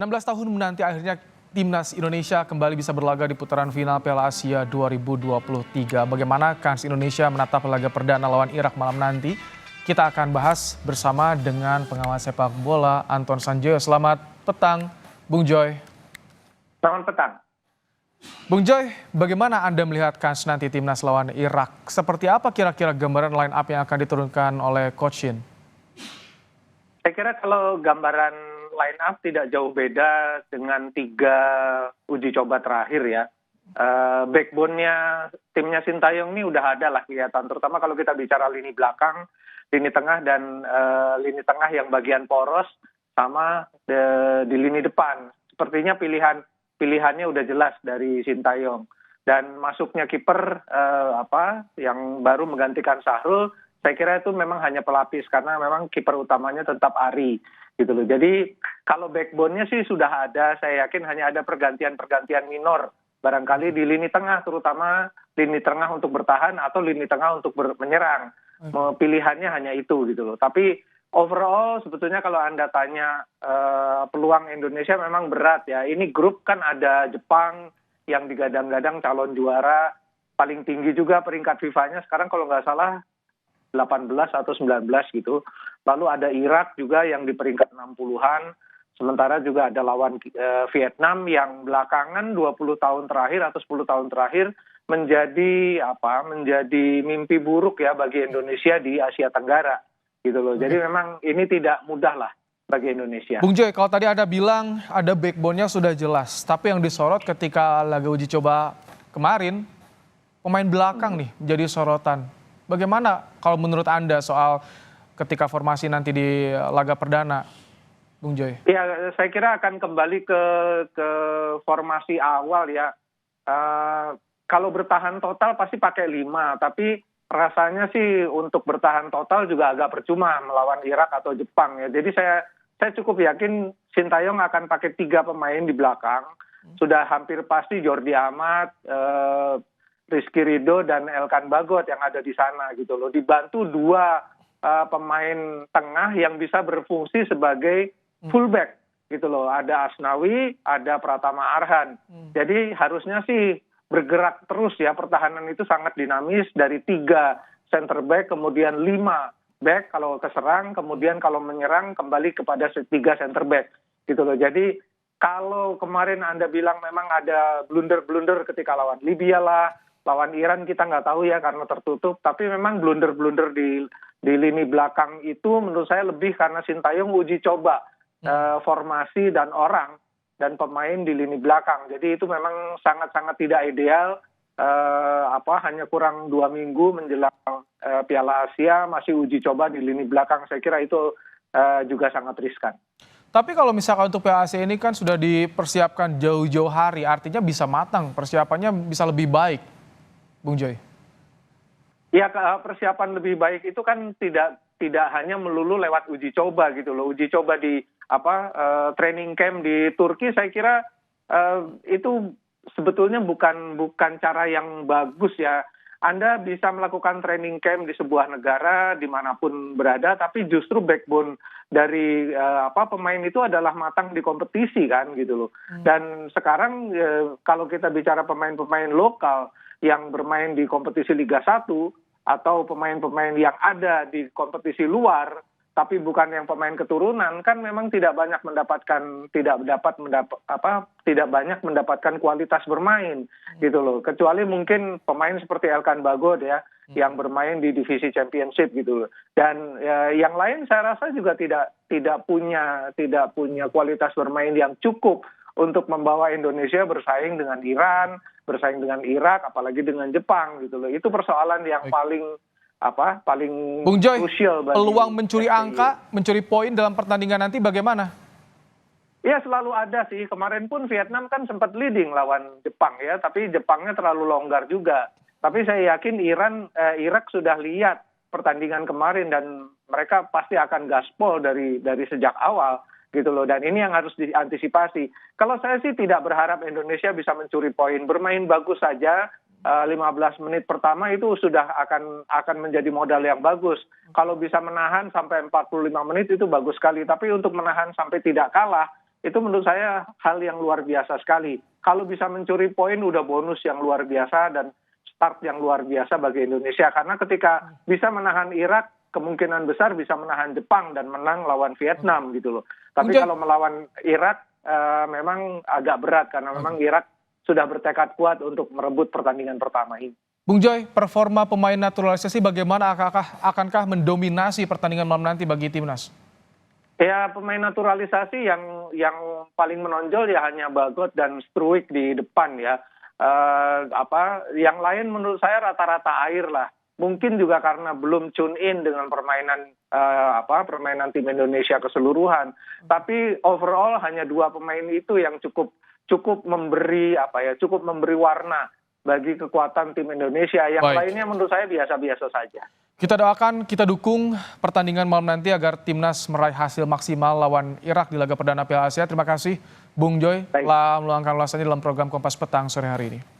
16 tahun menanti akhirnya Timnas Indonesia kembali bisa berlaga di putaran final Piala Asia 2023. Bagaimana kans Indonesia menatap laga perdana lawan Irak malam nanti? Kita akan bahas bersama dengan pengamat sepak bola Anton Sanjoyo. Selamat petang, Bung Joy. Selamat petang. Bung Joy, bagaimana Anda melihat kans nanti Timnas lawan Irak? Seperti apa kira-kira gambaran line up yang akan diturunkan oleh Coach Shin? Saya kira kalau gambaran line up tidak jauh beda dengan 3 uji coba terakhir ya. Backbone-nya timnya Sintayong ini udah ada lah kelihatan, terutama kalau kita bicara lini belakang, lini tengah dan lini tengah yang bagian poros sama di lini depan. Sepertinya pilihannya udah jelas dari Sintayong. Dan masuknya kiper yang baru menggantikan Sahrul, saya kira itu memang hanya pelapis karena memang kiper utamanya tetap Ari gitu loh. Jadi kalau backbone-nya sih sudah ada, saya yakin hanya ada pergantian-pergantian minor barangkali di lini tengah, terutama lini tengah untuk bertahan atau lini tengah untuk menyerang. Pilihannya hanya itu gitu loh. Tapi overall sebetulnya kalau Anda tanya peluang Indonesia memang berat ya. Ini grup kan ada Jepang yang digadang-gadang calon juara, paling tinggi juga peringkat FIFA-nya sekarang kalau nggak salah 18 atau 19 gitu. Lalu ada Irak juga yang di peringkat 60-an. Sementara juga ada lawan Vietnam yang belakangan 20 tahun terakhir atau 10 tahun terakhir menjadi mimpi buruk ya bagi Indonesia di Asia Tenggara gitu loh. Jadi memang ini tidak mudah lah bagi Indonesia. Bung Joy, kalau tadi Anda bilang ada backbone-nya sudah jelas, tapi yang disorot ketika laga uji coba kemarin pemain belakang nih menjadi sorotan. Bagaimana kalau menurut Anda soal ketika formasi nanti di laga perdana, Bung Joy? Ya, saya kira akan kembali ke formasi awal ya. Kalau bertahan total pasti pakai 5, tapi rasanya sih untuk bertahan total juga agak percuma melawan Irak atau Jepang ya. Jadi saya cukup yakin Sintayong akan pakai 3 pemain di belakang. Sudah hampir pasti Jordi Amat, Rizky Ridho dan Elkan Bagot yang ada di sana gitu loh. Dibantu 2 pemain tengah yang bisa berfungsi sebagai fullback gitu loh. Ada Asnawi, ada Pratama Arhan. Jadi harusnya sih bergerak terus ya, pertahanan itu sangat dinamis dari 3 center back, kemudian 5 back kalau keserang, kemudian kalau menyerang kembali kepada 3 center back gitu loh. Jadi kalau kemarin Anda bilang memang ada blunder-blunder ketika lawan Libya lah, lawan Iran kita nggak tahu ya karena tertutup, tapi memang blunder-blunder di lini belakang itu menurut saya lebih karena Sintayong uji coba formasi dan orang dan pemain di lini belakang. Jadi itu memang sangat-sangat tidak ideal. Hanya kurang 2 minggu menjelang Piala Asia masih uji coba di lini belakang. Saya kira itu juga sangat riskan. Tapi kalau misalkan untuk Piala Asia ini kan sudah dipersiapkan jauh-jauh hari, artinya bisa matang, persiapannya bisa lebih baik, Bung Joy. Ya, persiapan lebih baik itu kan tidak hanya melulu lewat uji coba gitu loh. Uji coba di training camp di Turki saya kira itu sebetulnya bukan cara yang bagus ya. Anda bisa melakukan training camp di sebuah negara dimanapun berada, tapi justru backbone dari pemain itu adalah matang di kompetisi kan gitu loh. Dan sekarang kalau kita bicara pemain-pemain lokal yang bermain di kompetisi Liga 1 atau pemain-pemain yang ada di kompetisi luar tapi bukan yang pemain keturunan kan memang tidak banyak mendapatkan kualitas bermain gitu loh, kecuali mungkin pemain seperti Elkan Bagot ya yang bermain di divisi championship gitu loh. Dan yang lain saya rasa juga tidak punya kualitas bermain yang cukup untuk membawa Indonesia bersaing dengan Iran, bersaing dengan Irak, apalagi dengan Jepang gitu loh. Itu persoalan yang paling Bung Joy, krusial bagi peluang mencuri angka, mencuri poin dalam pertandingan nanti bagaimana? Ya selalu ada sih. Kemarin pun Vietnam kan sempat leading lawan Jepang ya, tapi Jepangnya terlalu longgar juga. Tapi saya yakin Irak sudah lihat pertandingan kemarin dan mereka pasti akan gaspol dari sejak awal gitu loh. Dan ini yang harus diantisipasi. Kalau saya sih tidak berharap Indonesia bisa mencuri poin, bermain bagus saja. 15 menit pertama itu sudah akan menjadi modal yang bagus. Kalau bisa menahan sampai 45 menit itu bagus sekali. Tapi untuk menahan sampai tidak kalah itu menurut saya hal yang luar biasa sekali. Kalau bisa mencuri poin udah bonus yang luar biasa dan start yang luar biasa bagi Indonesia. Karena ketika bisa menahan Irak, kemungkinan besar bisa menahan Jepang dan menang lawan Vietnam gitu loh. Tapi kalau melawan Irak memang agak berat karena memang Irak sudah bertekad kuat untuk merebut pertandingan pertama ini. Bung Joy, performa pemain naturalisasi bagaimana akankah mendominasi pertandingan malam nanti bagi timnas? Ya, pemain naturalisasi yang paling menonjol ya hanya Bagot dan Struijk di depan ya. Yang lain menurut saya rata-rata air lah. Mungkin juga karena belum tune in dengan permainan tim Indonesia keseluruhan. Tapi overall hanya 2 pemain itu yang cukup memberi cukup memberi warna bagi kekuatan tim Indonesia. Yang lainnya menurut saya biasa-biasa saja. Kita doakan, kita dukung pertandingan malam nanti agar timnas meraih hasil maksimal lawan Irak di laga perdana Piala Asia. Terima kasih Bung Joy telah meluangkan ulasannya dalam program Kompas Petang sore hari ini.